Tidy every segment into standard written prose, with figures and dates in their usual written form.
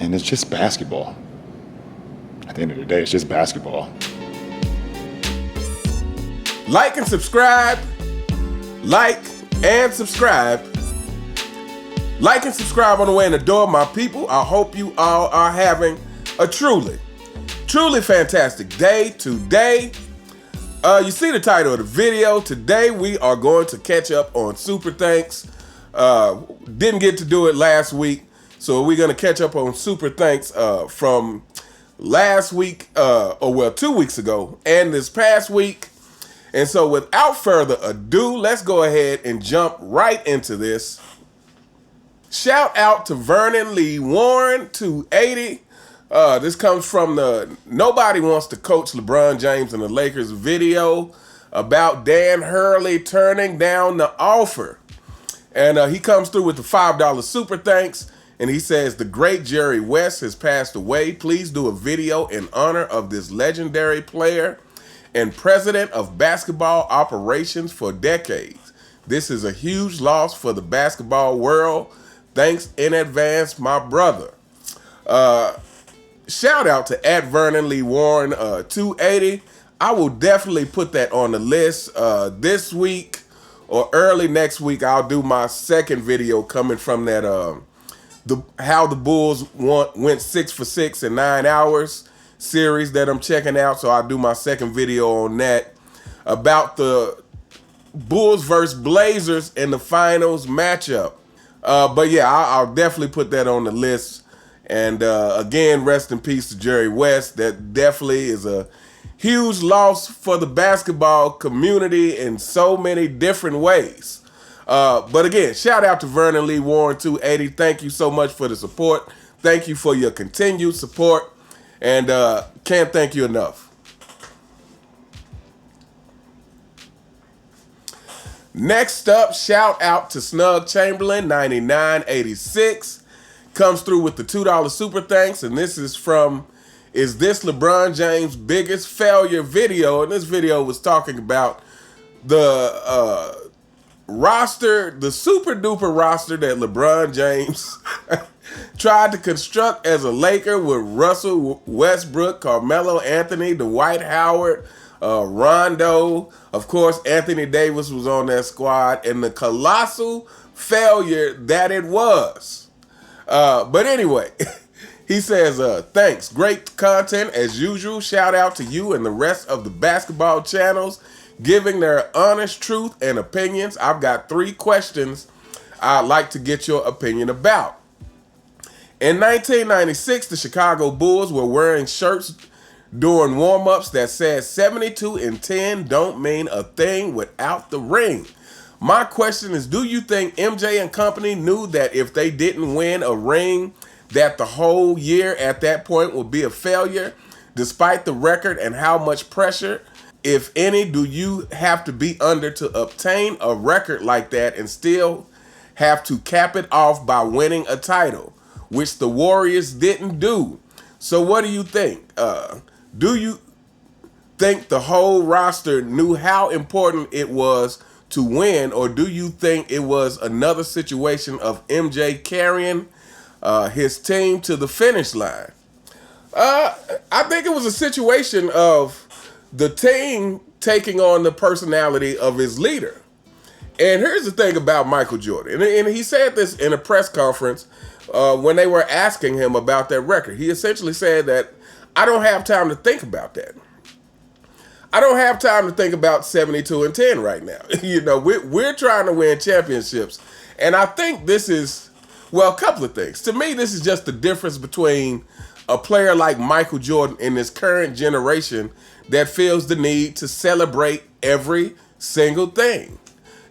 And it's just basketball. At the end of the day, it's just basketball. Like and subscribe. Like and subscribe. Like and subscribe on the way in the door, my people. I hope you all are having a truly fantastic day today. You see the title of the video. Today we are going to catch up on Super Thanks. Didn't get to do it last week, so we're going to catch up on Super Thanks from last week, 2 weeks ago, and this past week. And so without further ado, let's go ahead and jump right into this. Shout out to Vernon Lee Warren, 280. This comes from the Nobody Wants to Coach LeBron James and the Lakers video about Dan Hurley turning down the offer. And he comes through with the $5 super thanks. And he says, the great Jerry West has passed away. Please do a video in honor of this legendary player and president of basketball operations for decades. This is a huge loss for the basketball world. Thanks in advance, my brother. Shout out to @Vernon Lee Warren 280. I will definitely put that on the list this week or early next week. I'll do my second video coming from that how the Bulls went 6 for 6 in 9 hours series that I'm checking out. So I'll do my second video on that about the Bulls versus Blazers in the finals matchup. But yeah, I'll definitely put that on the list. And again, rest in peace to Jerry West. That definitely is a huge loss for the basketball community in so many different ways. But again, shout out to Vernon Lee Warren 280. Thank you so much for the support. Thank you for your continued support. And can't thank you enough. Next up, shout out to Snug Chamberlain 9986. Comes through with the $2 super thanks, and this is from Is This LeBron James' Biggest Failure video. And this video was talking about the roster, the super duper roster that LeBron James tried to construct as a Laker with Russell Westbrook, Carmelo Anthony, Dwight Howard, Rondo. Of course, Anthony Davis was on that squad, and the colossal failure that it was. But anyway, he says, thanks. Great content as usual. Shout out to you and the rest of the basketball channels giving their honest truth and opinions. I've got 3 questions I'd like to get your opinion about. In 1996, the Chicago Bulls were wearing shirts during warm-ups that said 72-10 don't mean a thing without the ring. My question is, do you think MJ and company knew that if they didn't win a ring, that the whole year at that point would be a failure, despite the record, and how much pressure, if any, do you have to be under to obtain a record like that and still have to cap it off by winning a title, which the Warriors didn't do? So what do you think? Do you think the whole roster knew how important it was to win, or do you think it was another situation of MJ carrying his team to the finish line? I think it was a situation of the team taking on the personality of his leader. And here's the thing about Michael Jordan, and he said this in a press conference when they were asking him about that record. He essentially said that, I don't have time to think about that. I don't have time to think about 72-10 right now. You know, we're trying to win championships. And I think this is, well, a couple of things. To me, this is just the difference between a player like Michael Jordan in this current generation that feels the need to celebrate every single thing.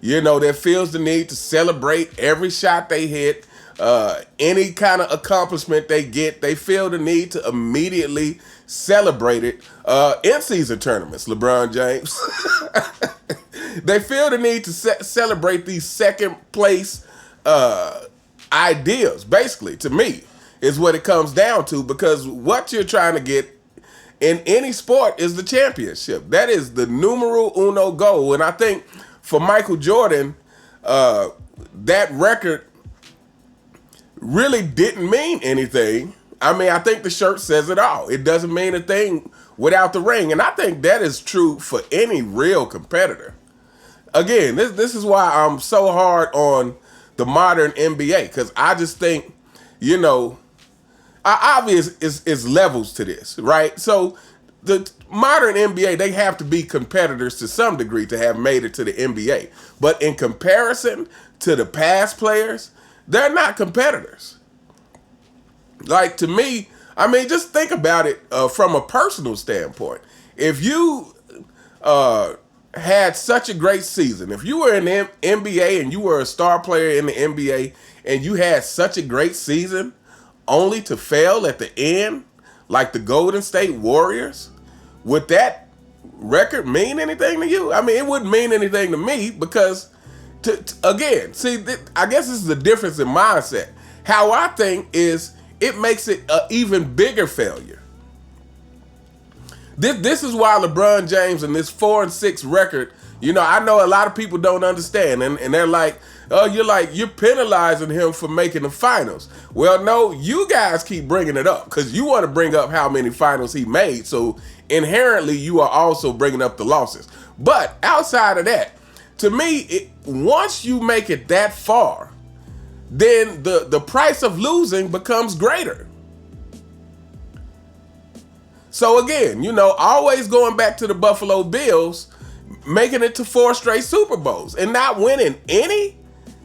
You know, that feels the need to celebrate every shot they hit, any kind of accomplishment they get. They feel the need to immediately celebrate it in season tournaments, LeBron James. They feel the need to celebrate these second place ideas, basically, to me, is what it comes down to, because what you're trying to get in any sport is the championship. That is the numero uno goal. And I think for Michael Jordan, that record really didn't mean anything I mean, I think the shirt says it all. It doesn't mean a thing without the ring. And I think that is true for any real competitor. Again, this is why I'm so hard on the modern NBA, because I just think, obvious is levels to this, right? So the modern NBA, they have to be competitors to some degree to have made it to the NBA. But in comparison to the past players, they're not competitors. Like, to me, I mean, just think about it from a personal standpoint. If you had such a great season, if you were in the NBA and you were a star player in the NBA and you had such a great season only to fail at the end, like the Golden State Warriors, would that record mean anything to you? I mean, it wouldn't mean anything to me because, again, see, I guess this is the difference in mindset. How I think is it makes it an even bigger failure. This is why LeBron James and this 4-6 record, I know a lot of people don't understand, and they're like, oh, you're penalizing him for making the finals. Well, no, you guys keep bringing it up because you want to bring up how many finals he made, so inherently you are also bringing up the losses. But outside of that, to me, once you make it that far, then the price of losing becomes greater. So again, always going back to the Buffalo Bills, making it to 4 straight Super Bowls and not winning any.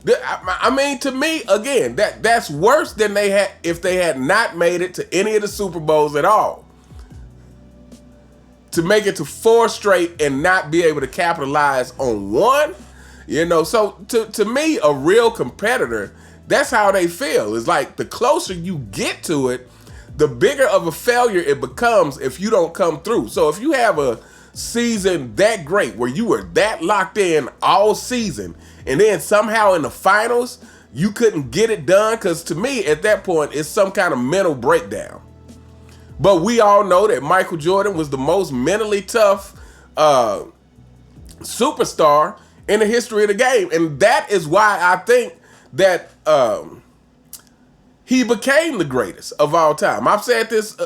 I mean, to me, again, that's worse than they had if they had not made it to any of the Super Bowls at all. To make it to 4 straight and not be able to capitalize on one, So to me, a real competitor, that's how they feel. It's like the closer you get to it, the bigger of a failure it becomes if you don't come through. So if you have a season that great where you were that locked in all season and then somehow in the finals you couldn't get it done, because to me at that point it's some kind of mental breakdown. But we all know that Michael Jordan was the most mentally tough superstar in the history of the game, and that is why I think that he became the greatest of all time. I've said this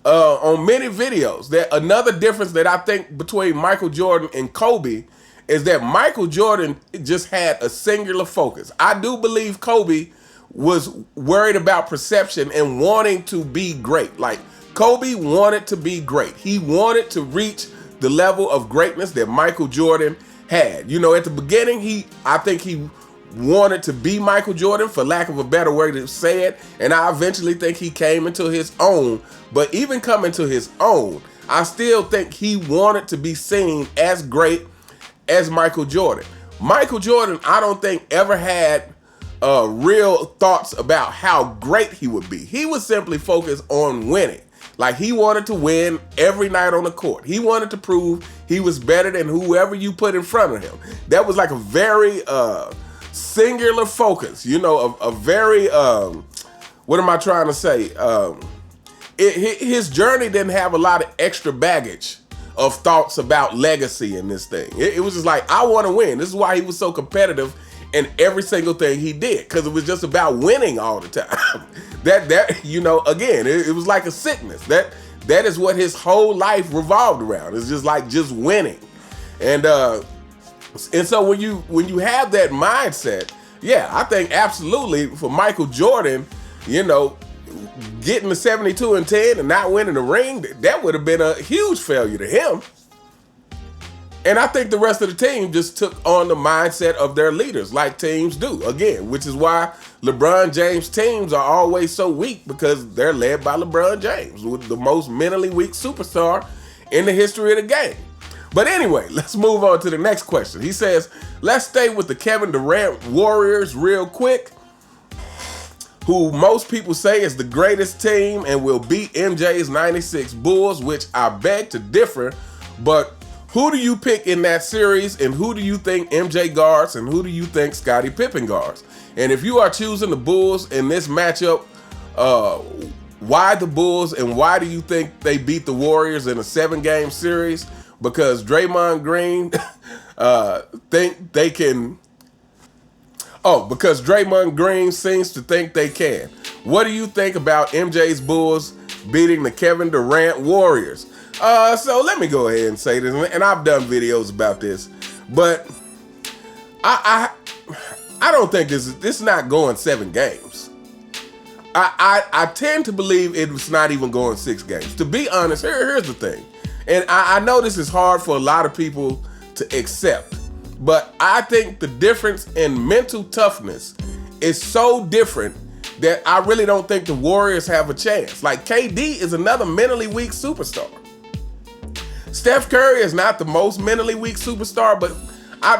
on many videos, that another difference that I think between Michael Jordan and Kobe is that Michael Jordan just had a singular focus. I do believe Kobe was worried about perception and wanting to be great. Like, Kobe wanted to be great. He wanted to reach the level of greatness that Michael Jordan had. At the beginning, I think he wanted to be Michael Jordan, for lack of a better way to say it, and I eventually think he came into his own. But even coming to his own, I still think he wanted to be seen as great as Michael Jordan. Michael Jordan, I don't think ever had real thoughts about how great he would be. He was simply focused on winning. Like, he wanted to win every night on the court. He wanted to prove he was better than whoever you put in front of him. That was like a very singular focus, a very, what am I trying to say? His journey didn't have a lot of extra baggage of thoughts about legacy in this thing. It was just like, I want to win. This is why he was so competitive in every single thing he did, because it was just about winning all the time. Again, it was like a sickness. That is what his whole life revolved around. It's just like just winning. And so when you have that mindset, yeah, I think absolutely for Michael Jordan, getting to 72-10 and not winning the ring, that would have been a huge failure to him. And I think the rest of the team just took on the mindset of their leaders, like teams do. Again, which is why LeBron James teams are always so weak, because they're led by LeBron James, the most mentally weak superstar in the history of the game. But anyway, let's move on to the next question. He says, let's stay with the Kevin Durant Warriors real quick, who most people say is the greatest team and will beat MJ's 96 Bulls, which I beg to differ. But who do you pick in that series, and who do you think MJ guards, and who do you think Scottie Pippen guards? And if you are choosing the Bulls in this matchup, why the Bulls, and why do you think they beat the Warriors in a 7-game series? Because Draymond Green think they can... Oh, because Draymond Green seems to think they can. What do you think about MJ's Bulls beating the Kevin Durant Warriors? So let me go ahead and say this, and I've done videos about this, but I don't think this is not going 7 games. I tend to believe it's not even going 6 games. To be honest, here's the thing, and I know this is hard for a lot of people to accept, but I think the difference in mental toughness is so different that I really don't think the Warriors have a chance. Like, KD is another mentally weak superstar. Steph Curry is not the most mentally weak superstar, but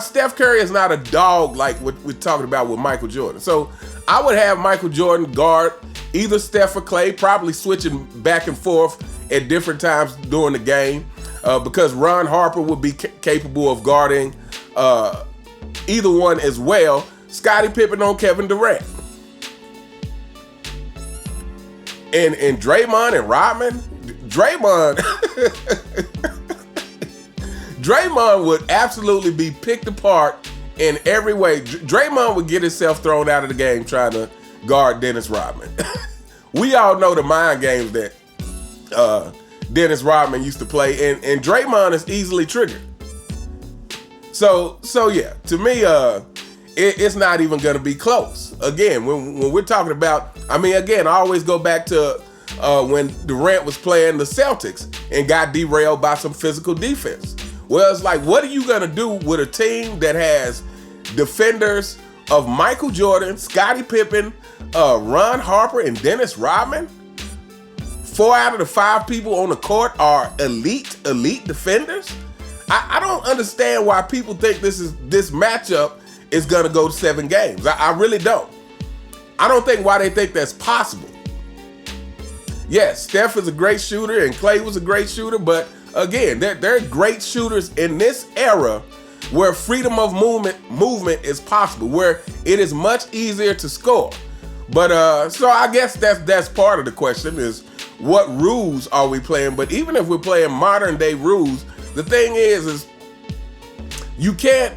Steph Curry is not a dog like what we're talking about with Michael Jordan. So I would have Michael Jordan guard either Steph or Clay, probably switching back and forth at different times during the game, because Ron Harper would be capable of guarding either one as well. Scottie Pippen on Kevin Durant. And Draymond and Rodman, Draymond would absolutely be picked apart in every way. Draymond would get himself thrown out of the game trying to guard Dennis Rodman. We all know the mind games that Dennis Rodman used to play, and Draymond is easily triggered. So yeah, to me, it's not even going to be close. Again, when we're talking about, I always go back to when Durant was playing the Celtics and got derailed by some physical defense. Well, it's like, what are you going to do with a team that has defenders of Michael Jordan, Scottie Pippen, Ron Harper, and Dennis Rodman? 4 out of the 5 people on the court are elite defenders. I don't understand why people think this matchup is going to go to 7 games. I really don't. I don't think why they think that's possible. Yes, Steph is a great shooter and Clay was a great shooter, but again, they're great shooters in this era where freedom of movement is possible, where it is much easier to score. But so I guess that's part of the question is, what rules are we playing? But even if we're playing modern day rules, the thing is you can't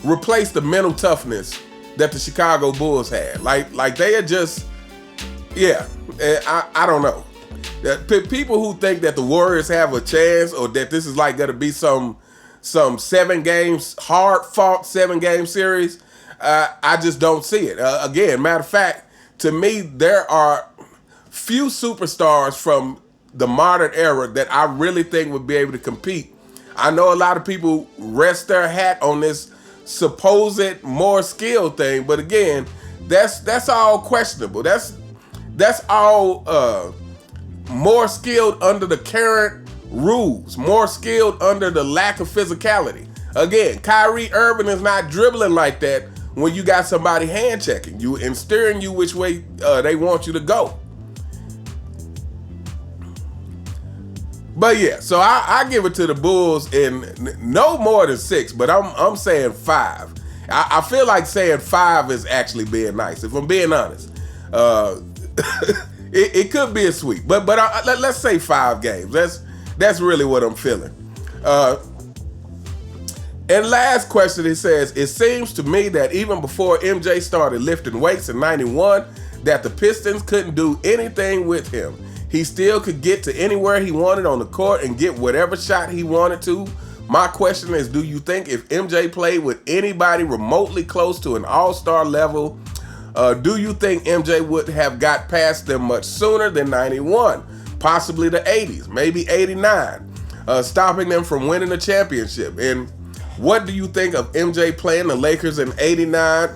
replace the mental toughness that the Chicago Bulls had. Like they are just, yeah, I don't know. People who think that the Warriors have a chance or that this is like going to be some 7 games, hard fought 7-game series, I just don't see it. Again, matter of fact, to me, there are few superstars from the modern era that I really think would be able to compete. I know a lot of people rest their hat on this supposed more skill thing, but again, that's all questionable. That's all more skilled under the current rules, more skilled under the lack of physicality. Again, Kyrie Irving is not dribbling like that when you got somebody hand checking you and steering you which way they want you to go. But yeah, so I give it to the Bulls in no more than 6, but I'm saying 5. I feel like saying 5 is actually being nice, if I'm being honest. It could be a sweep, but let's say 5 games. That's really what I'm feeling. And last question, it says, it seems to me that even before MJ started lifting weights in 91, that the Pistons couldn't do anything with him. He still could get to anywhere he wanted on the court and get whatever shot he wanted to. My question is, do you think if MJ played with anybody remotely close to an all-star level, do you think MJ would have got past them much sooner than 91? Possibly the 80s, maybe 89, stopping them from winning a championship. And what do you think of MJ playing the Lakers in 89,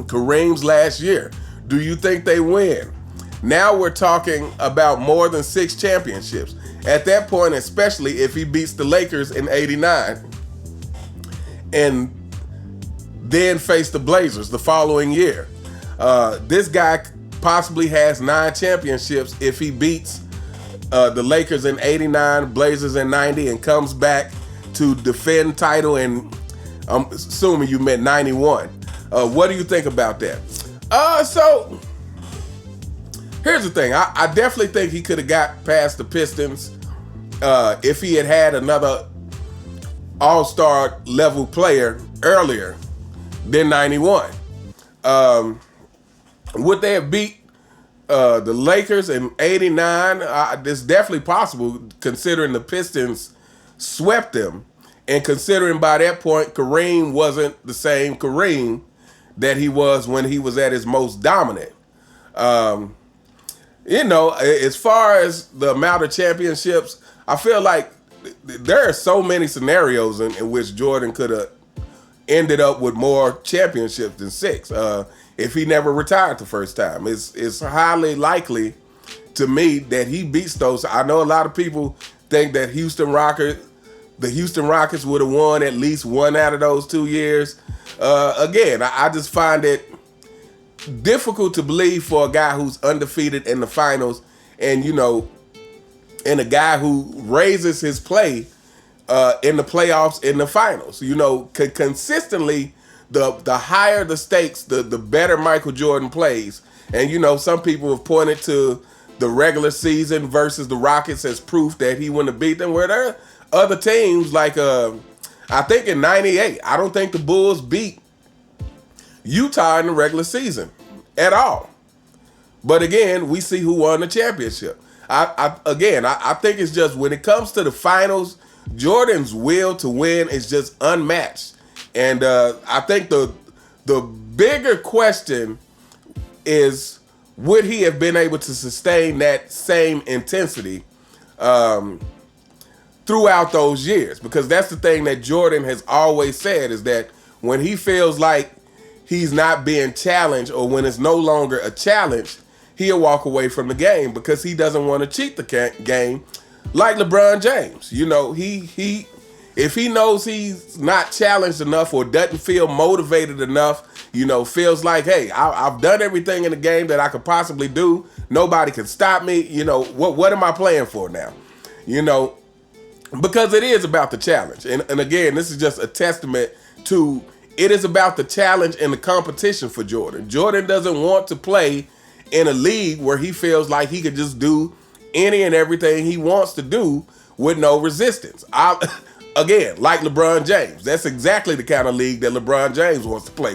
Kareem's last year? Do you think they win? Now we're talking about more than 6 championships. At that point, especially if he beats the Lakers in 89 and then face the Blazers the following year. This guy possibly has 9 championships if he beats the Lakers in 89, Blazers in 90, and comes back to defend title in, I'm assuming you meant 91. What do you think about that? So here's the thing. I definitely think he could have got past the Pistons if he had another all-star level player earlier than 91. Would they have beat the Lakers in 89? It's definitely possible, considering the Pistons swept them, and considering by that point Kareem wasn't the same Kareem that he was when he was at his most dominant. As far as the amount of championships, I feel like there are so many scenarios in which Jordan could have ended up with more championships than 6. If he never retired the first time, it's highly likely to me that he beats those. I know a lot of people think that the Houston Rockets would have won at least one out of those 2 years. Again, I just find it difficult to believe for a guy who's undefeated in the finals, and and a guy who raises his play in the playoffs, in the finals. Consistently, the higher the stakes, the better Michael Jordan plays. And some people have pointed to the regular season versus the Rockets as proof that he wouldn't have beat them. Where there are other teams like I think in '98, I don't think the Bulls beat Utah in the regular season at all. But again, we see who won the championship. I think it's just when it comes to the finals, Jordan's will to win is just unmatched. And I think the bigger question is, would he have been able to sustain that same intensity throughout those years? Because that's the thing that Jordan has always said, is that when he feels like he's not being challenged, or when it's no longer a challenge, he'll walk away from the game because he doesn't want to cheat the game like LeBron James. If he knows he's not challenged enough or doesn't feel motivated enough, feels like, hey, I've done everything in the game that I could possibly do. Nobody can stop me. What am I playing for now? Because it is about the challenge. And again, this is just a testament to it is about the challenge and the competition for Jordan. Jordan doesn't want to play in a league where he feels like he could just do any and everything he wants to do with no resistance. Again, like LeBron James, that's exactly the kind of league that LeBron James wants to play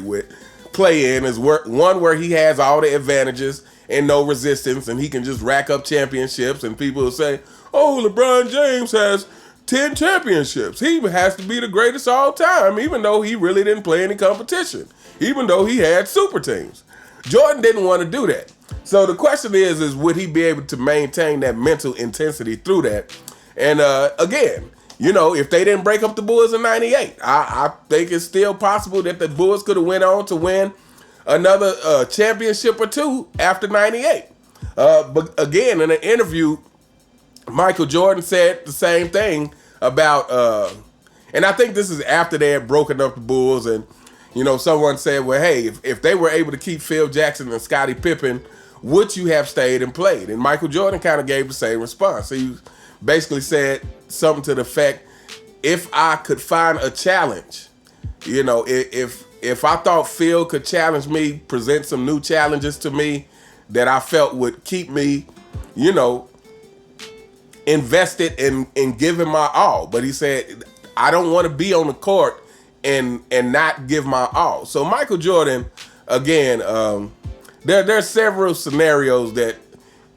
in, is one where he has all the advantages and no resistance, and he can just rack up championships, and people will say, oh, LeBron James has 10 championships. He has to be the greatest all time, even though he really didn't play any competition, even though he had super teams. Jordan didn't want to do that. So the question is would he be able to maintain that mental intensity through that? And again, if they didn't break up the Bulls in '98, I think it's still possible that the Bulls could have went on to win another championship or two after '98. But again, in an interview, Michael Jordan said the same thing about, and I think this is after they had broken up the Bulls, and someone said, well, hey, if they were able to keep Phil Jackson and Scottie Pippen, would you have stayed and played? And Michael Jordan kind of gave the same response. He basically said something to the effect, if I could find a challenge, if I thought Phil could challenge me, present some new challenges to me that I felt would keep me, invested in giving my all. But he said, I don't want to be on the court and not give my all. So Michael Jordan, again, there are several scenarios that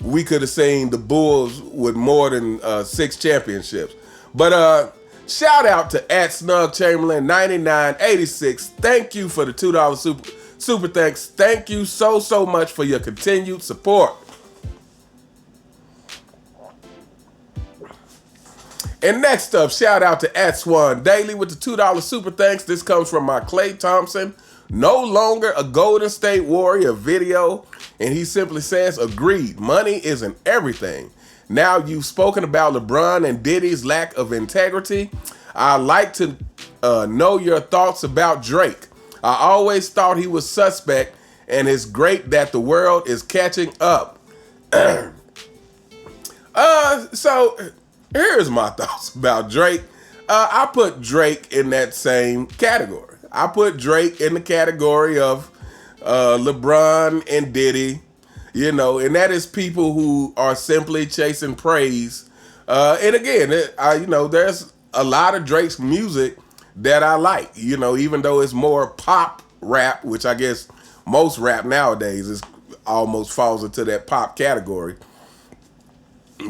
we could have seen the Bulls with more than 6 championships. But shout out to @SnugChamberlain9986. Thank you for the $2 super thanks. Thank you so much for your continued support. And next up, shout out to @SwanDaily with the $2 super thanks. This comes from my Klay Thompson, no longer a Golden State Warrior video. And he simply says, agreed, money isn't everything. Now you've spoken about LeBron and Diddy's lack of integrity. I'd like to know your thoughts about Drake. I always thought he was suspect, and it's great that the world is catching up. So here's my thoughts about Drake. I put Drake in that same category. I put Drake in the category of LeBron and Diddy, and that is people who are simply chasing praise. And again, there's a lot of Drake's music that I like, even though it's more pop rap, which I guess most rap nowadays is almost falls into that pop category.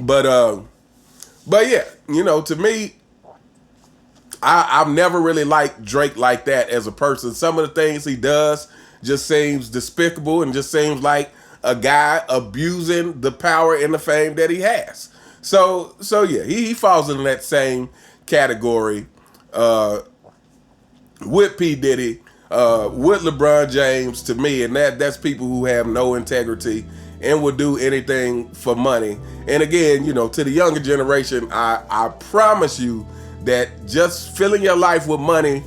But yeah, you know, to me, I've never really liked Drake like that as a person. Some of the things he does just seems despicable and just seems like a guy abusing the power and the fame that he has. So yeah, he falls in that same category with P. Diddy, with LeBron James to me, and that's people who have no integrity and will do anything for money. And again, you know, to the younger generation, I promise you that just filling your life with money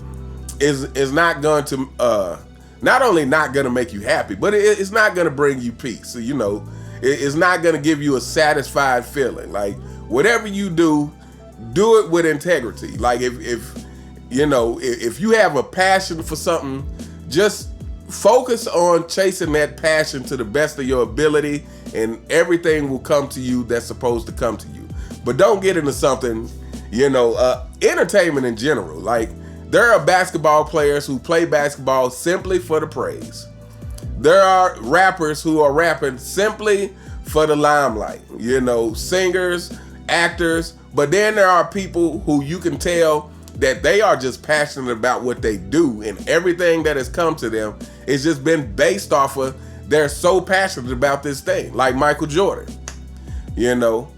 is not going to not only not going to make you happy, but it's not going to bring you peace. So, you know, it's not going to give you a satisfied feeling. Like whatever you do it with integrity. Like if you know, if you have a passion for something, just focus on chasing that passion to the best of your ability, and everything will come to you that's supposed to come to you. But don't get into something, you know, entertainment in general. Like there are basketball players who play basketball simply for the praise. There are rappers who are rapping simply for the limelight, you know, singers, actors. But then there are people who you can tell that they are just passionate about what they do, and everything that has come to them has just been based off of they're so passionate about this thing. Like Michael Jordan, you know,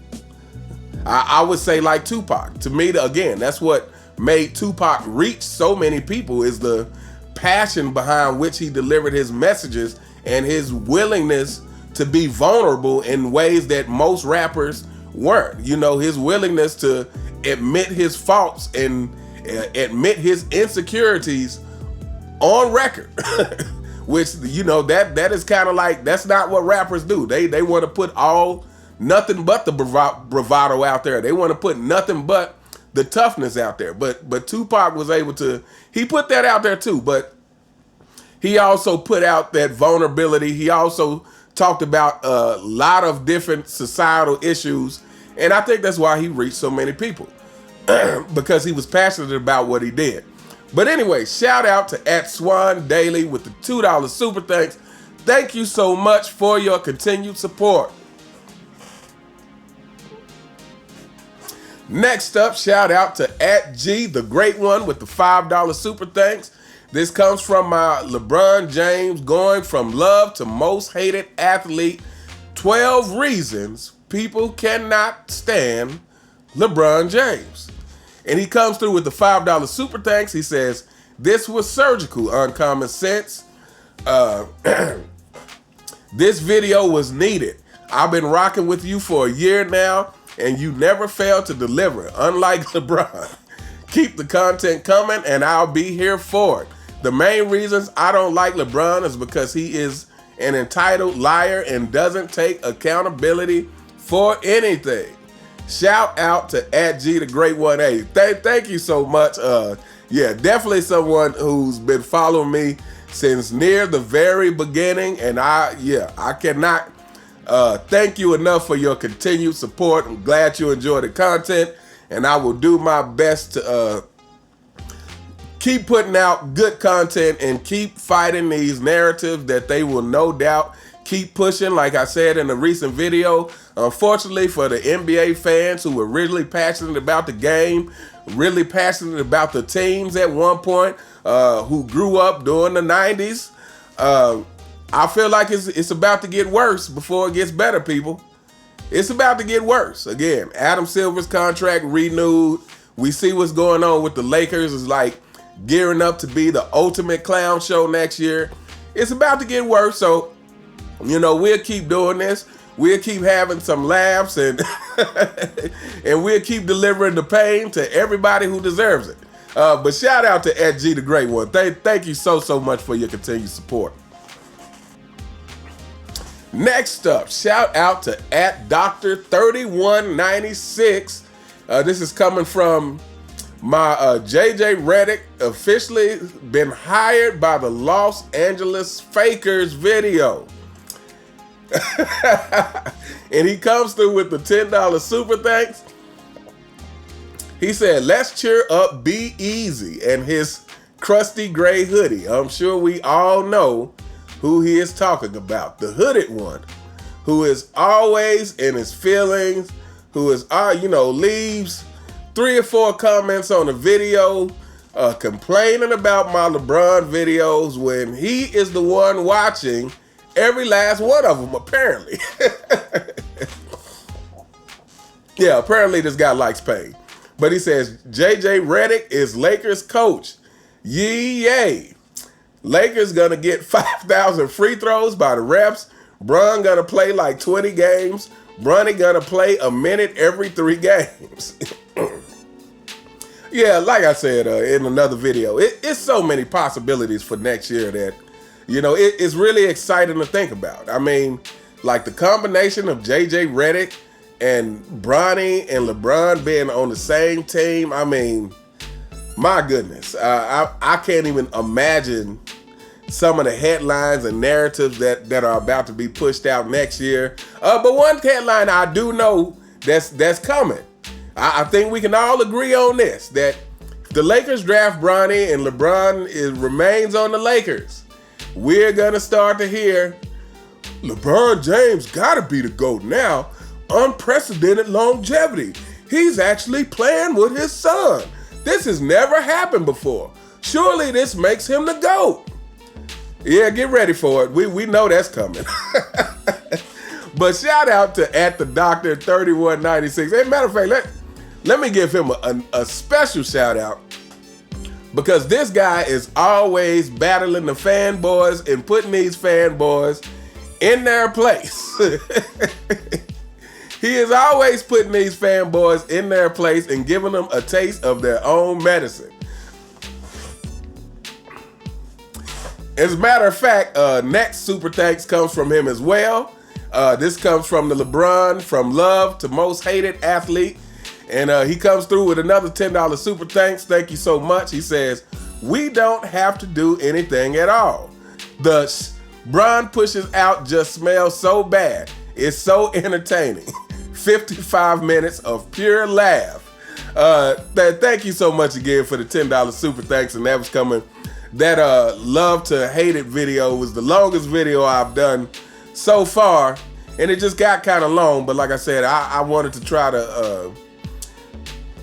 I would say like Tupac. To me, again, that's what made Tupac reach so many people, is the passion behind which he delivered his messages and his willingness to be vulnerable in ways that most rappers weren't. You know, his willingness to admit his faults and admit his insecurities on record. Which, you know, that is kind of like, that's not what rappers do. They want to put nothing but the bravado out there. They want to put nothing but the toughness out there. But Tupac was able to, he put that out there too, but he also put out that vulnerability. He also talked about a lot of different societal issues, and I think that's why he reached so many people, because he was passionate about what he did. But anyway, shout out to @SwanDaily with the $2 super thanks. Thank you so much for your continued support. Next up, shout out to @G, the great one, with the $5 super thanks. This comes from my LeBron James going from love to most hated athlete. 12 reasons people cannot stand LeBron James. And he comes through with the $5 super thanks. He says, this was surgical, uncommon sense. This video was needed. I've been rocking with you for a year now, and you never fail to deliver, unlike LeBron. Keep the content coming, and I'll be here for it. The main reasons I don't like LeBron is because he is an entitled liar and doesn't take accountability for anything. Shout out to @G, the great one. Hey, thank you so much. Yeah, definitely someone who's been following me since near the very beginning, and I cannot thank you enough for your continued support. I'm glad you enjoy the content, and I will do my best to keep putting out good content and keep fighting these narratives that they will no doubt keep pushing. Like I said in a recent video, unfortunately for the NBA fans who were really passionate about the game, really passionate about the teams at one point, who grew up during the 90s, I feel like it's about to get worse before it gets better, people. It's about to get worse. Again, Adam Silver's contract renewed. We see what's going on with the Lakers. It's like gearing up to be the ultimate clown show next year. It's about to get worse, so you know, we'll keep doing this. We'll keep having some laughs, and and we'll keep delivering the pain to everybody who deserves it. But shout out to @G, the great one. Thank you so much for your continued support. Next up, shout out to @Dr3196. This is coming from my JJ Redick, officially been hired by the Los Angeles Fakers video. And he comes through with the $10 super thanks. He said, let's cheer up, be easy. And his crusty gray hoodie. I'm sure we all know who he is talking about. The hooded one, who is always in his feelings, who is, leaves 3 or 4 comments on a video complaining about my LeBron videos when he is the one watching every last one of them, apparently. Yeah, apparently this guy likes pain. But he says, JJ Redick is Lakers coach. Yay. Lakers gonna get 5,000 free throws by the refs. Bron gonna play like 20 games. Bronny gonna play a minute every 3 games. Yeah, like I said in another video, it's so many possibilities for next year that, it's really exciting to think about. I mean, like the combination of JJ Redick and Bronny and LeBron being on the same team, I mean, my goodness. I can't even imagine some of the headlines and narratives that are about to be pushed out next year. But one headline I do know that's coming. I think we can all agree on this, that if the Lakers draft Bronny and LeBron remains on the Lakers, we're going to start to hear, LeBron James got to be the GOAT now. Unprecedented longevity. He's actually playing with his son. This has never happened before. Surely this makes him the GOAT. Yeah, get ready for it. We know that's coming. But shout out to @the_Doctor3196. As a matter of fact, let me give him a special shout out, because this guy is always battling the fanboys and putting these fanboys in their place. He is always putting these fanboys in their place and giving them a taste of their own medicine. As a matter of fact, next super thanks comes from him as well. This comes from the LeBron, from love to most hated athlete. And he comes through with another $10 super thanks. Thank you so much. He says, we don't have to do anything at all. The Bron pushes out just smells so bad. It's so entertaining. 55 minutes of pure laugh. Thank you so much again for the $10 super thanks. And that was coming. That love to hate it video was the longest video I've done so far. And it just got kind of long. But like I said, I wanted to try to,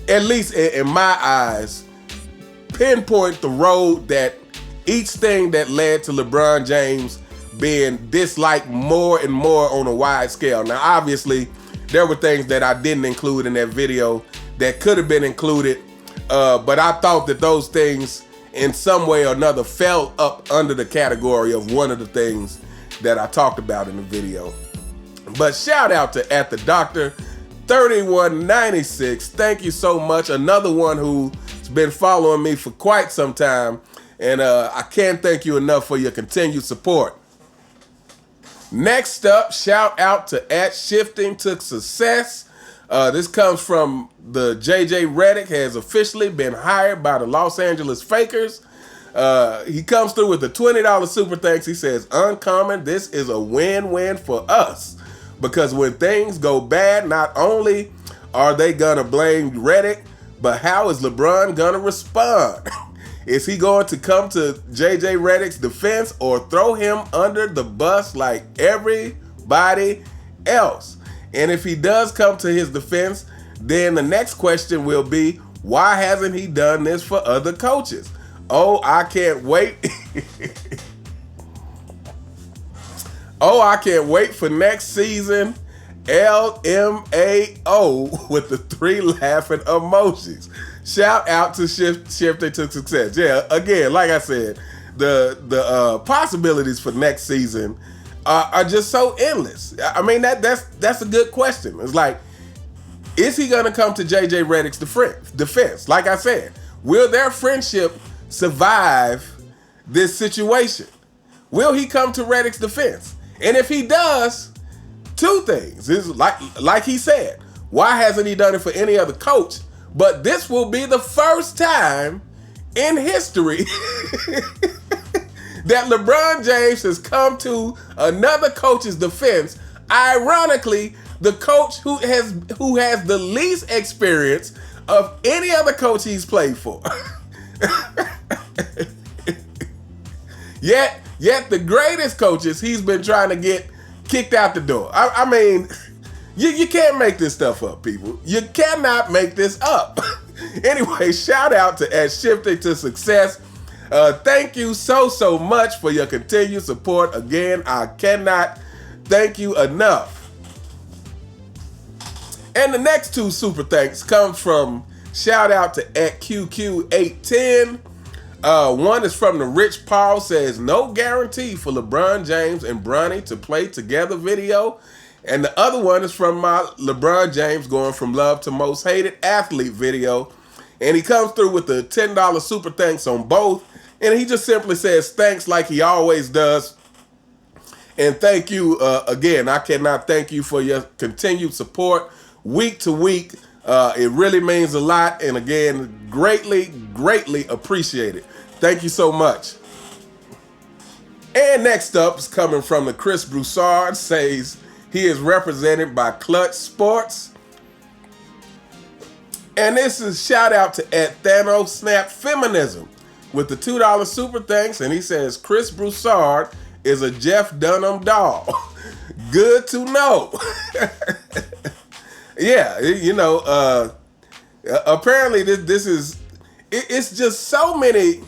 at least in my eyes, pinpoint the road that each thing that led to LeBron James being disliked more and more on a wide scale. Now, obviously, there were things that I didn't include in that video that could have been included, but I thought that those things in some way or another fell up under the category of one of the things that I talked about in the video. But shout out to @the_Doctor3196. Thank you so much. Another one who's been following me for quite some time, and I can't thank you enough for your continued support. Next up, shout out to @ShiftingToSuccess. This comes from the JJ Redick has officially been hired by the Los Angeles Fakers. He comes through with a $20 super thanks. He says, Uncommon, this is a win-win for us. Because when things go bad, not only are they gonna blame Redick, but how is LeBron gonna respond? Is he going to come to JJ Redick's defense or throw him under the bus like everybody else? And if he does come to his defense, then the next question will be, why hasn't he done this for other coaches? Oh, I can't wait. Oh, I can't wait for next season. LMAO with the 3 laughing emojis. Shout out to Shifting to Success. Yeah, again, like I said, the possibilities for next season are just so endless. I mean, that's a good question. It's like, is he gonna come to JJ Redick's defense? Like I said, will their friendship survive this situation? Will he come to Redick's defense? And if he does, 2 things. Is like he said, why hasn't he done it for any other coach? But this will be the first time in history that LeBron James has come to another coach's defense. Ironically, the coach who has the least experience of any other coach he's played for. Yet the greatest coaches he's been trying to get kicked out the door. I mean, you can't make this stuff up, people. You cannot make this up. Anyway, shout out to at Shifting to Success. Thank you so much for your continued support. Again, I cannot thank you enough. And the next two super thanks comes from shout out to at QQ810. One is from the Rich Paul, says no guarantee for LeBron James and Bronny to play together video. And the other one is from my LeBron James going from love to most hated athlete video. And he comes through with the $10 super thanks on both. And he just simply says thanks like he always does. And thank you again. I cannot thank you for your continued support week to week. It really means a lot. And again, greatly appreciated. Thank you so much. And next up is coming from the Chris Broussard, says he is represented by Clutch Sports. And this is shout out to at Thanos Snap Feminism with the $2 super thanks. And he says Chris Broussard is a Jeff Dunham doll. Good to know. Yeah, you know, apparently this is, it's just so many.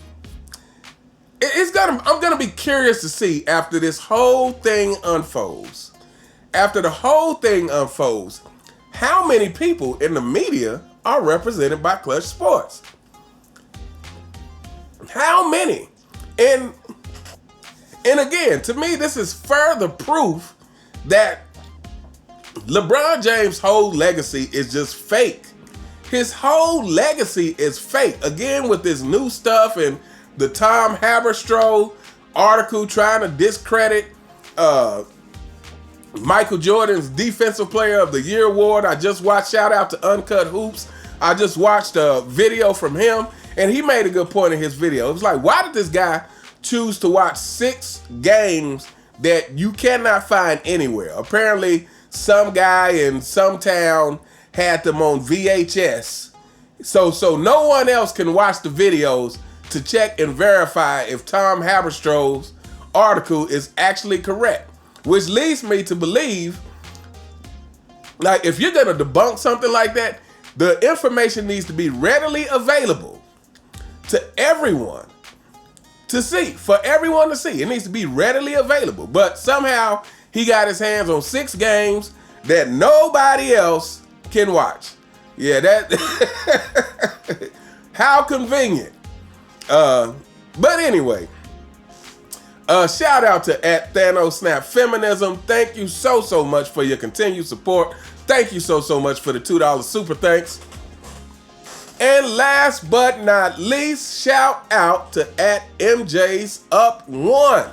I'm gonna be curious to see after this whole thing unfolds. After the whole thing unfolds, how many people in the media are represented by Clutch Sports? How many? And again, to me, this is further proof that LeBron James' whole legacy is just fake. His whole legacy is fake. Again, with this new stuff and the Tom Haberstroh article trying to discredit Michael Jordan's Defensive Player of the Year award. I just watched, shout out to Uncut Hoops. I just watched a video from him, and he made a good point in his video. It was like, why did this guy choose to watch 6 games that you cannot find anywhere? Apparently, some guy in some town had them on VHS. So no one else can watch the videos to check and verify if Tom Haberstroh's article is actually correct. Which leads me to believe, like, if you're gonna debunk something like that, the information needs to be readily available to everyone to see, for everyone to see. It needs to be readily available. But somehow he got his hands on 6 games that nobody else can watch. Yeah, that how convenient. But anyway, shout out to at Thanos Snap Feminism. Thank you so much for your continued support. Thank you so much for the $2 super thanks. And last but not least, shout out to at MJ's Up One.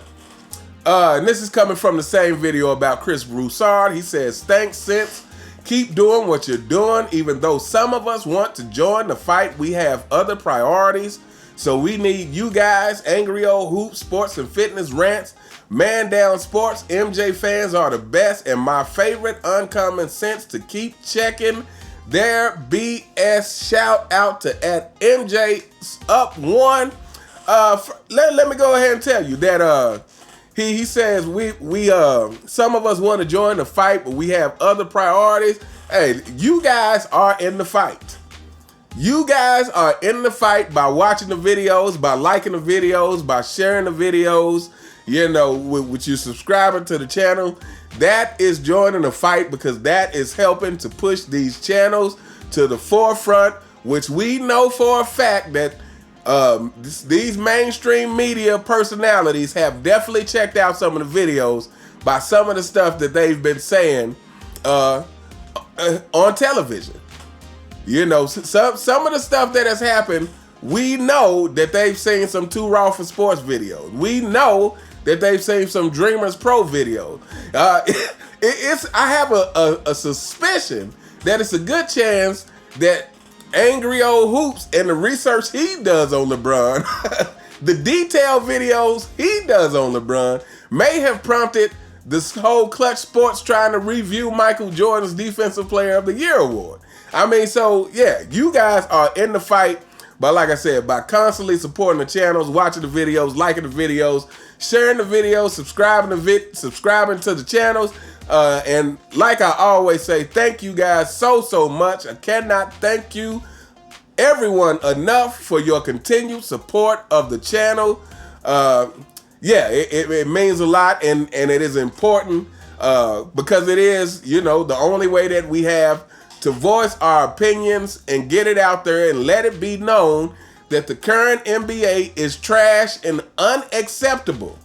And this is coming from the same video about Chris Broussard. He says, thanks, Sense. Keep doing what you're doing. Even though some of us want to join the fight, we have other priorities. So we need you guys, Angry Old Hoop, Sports and Fitness Rants, Man Down Sports. MJ fans are the best and my favorite. Uncommon Sense to keep checking their BS. Shout out to at MJ's Up One. Let me go ahead and tell you that he says we some of us want to join the fight, but we have other priorities. Hey, you guys are in the fight. You guys are in the fight by watching the videos, by liking the videos, by sharing the videos, you know, with you subscribing to the channel. That is joining the fight, because that is helping to push these channels to the forefront, which we know for a fact that these mainstream media personalities have definitely checked out some of the videos by some of the stuff that they've been saying on television. You know, some of the stuff that has happened, we know that they've seen some Too Raw for Sports videos. We know that they've seen some Dreamers Pro videos. I have a suspicion that it's a good chance that Angry Old Hoops and the research he does on LeBron, the detailed videos he does on LeBron, may have prompted this whole Clutch Sports trying to review Michael Jordan's Defensive Player of the Year award. I mean, so yeah, you guys are in the fight But like I said, by constantly supporting the channels, watching the videos, liking the videos, sharing the videos, subscribing to the channels, and like I always say, thank you guys so much. I cannot thank you everyone enough for your continued support of the channel. Yeah, it means a lot, and it is important because it is, you know, the only way that we have to voice our opinions and get it out there and let it be known that the current NBA is trash and unacceptable.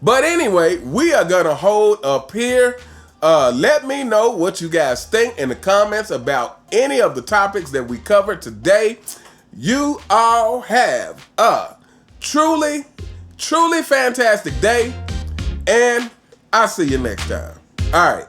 But anyway, we are going to hold up here. Let me know what you guys think in the comments about any of the topics that we covered today. You all have a truly fantastic day, and I'll see you next time. All right.